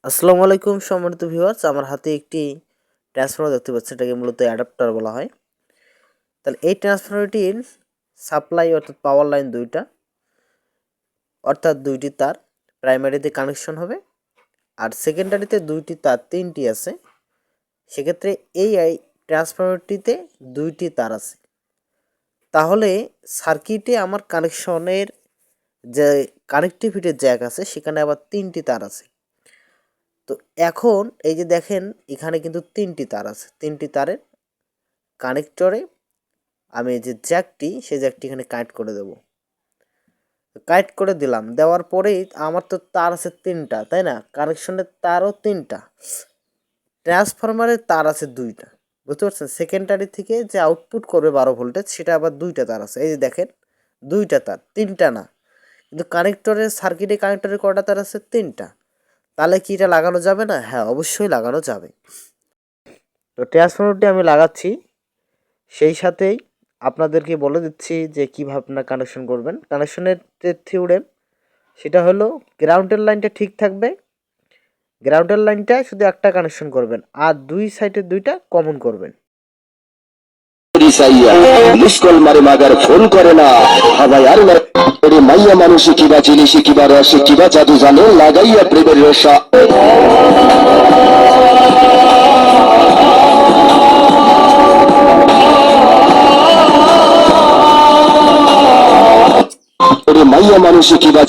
আসসালামু আলাইকুম সম্মানিত ভিউয়ার্স, আমার হাতে একটি ট্রান্সফর্মার দেখতে পাচ্ছেন, এটাকে মূলত অ্যাডাপ্টার বলা হয়। তাহলে এই ট্রান্সফর্মারটির সাপ্লাই অর্থাৎ পাওয়ার লাইন দুইটা, অর্থাৎ দুইটি তার প্রাইমারিতে কানেকশন হবে, আর সেকেন্ডারিতে দুইটি তার তিনটি আছে। সেক্ষেত্রে এই ট্রান্সফর্মারটিতে দুইটি তার আছে। তাহলে সার্কিটে আমার কানেকশনের যে কানেক্টিভিটির জ্যাক আছে সেখানে আবার তিনটি তার আছে। তো এখন এই যে দেখেন এখানে কিন্তু তিনটি তার আছে, তিনটি তারের কানেক্টরে আমি যে জ্যাকটি সেই জ্যাকটি এখানে কানেক্ট করে দেব। কানেক্ট করে দিলাম, দেওয়ার পরেই আমার তো তার আছে তিনটা, তাই না? কানেকশনের তারও তিনটা, ট্রান্সফরমারের তার আছে দুইটা। বুঝতে পারছেন? সেকেন্ডারি থেকে যে আউটপুট করবে 12 ভোল্টেজ সেটা আবার দুইটা তার আছে। এই যে দেখেন দুইটা তার, তিনটা না। কিন্তু কানেক্টরের সার্কিটে কানেক্টরের কয়টা তার আছে? তিনটা। তাহলে কি এটা লাগানো যাবে না? হ্যাঁ, অবশ্যই লাগানো যাবে। তো ট্রান্সফরমারটি আমি লাগাচ্ছি, সেই সাথেই আপনাদেরকে বলে দিচ্ছি যে কীভাবে আপনারা কানেকশন করবেন। কানেকশনের যে থিওরেম সেটা হলো গ্রাউন্ডের লাইনটা ঠিক থাকবে, গ্রাউন্ডের লাইনটা শুধু একটা কানেকশন করবেন, আর দুই সাইডে দুইটা কমন করবেন। মিসকল মারে মাগার ফোন করে না হাবাই আর মাইয়া মানুষ কিবা জিনিস কিবা রস কিবা জাদু জানে লাগাইয়া প্রেমের রসা মাইয়া মানুষ কিবা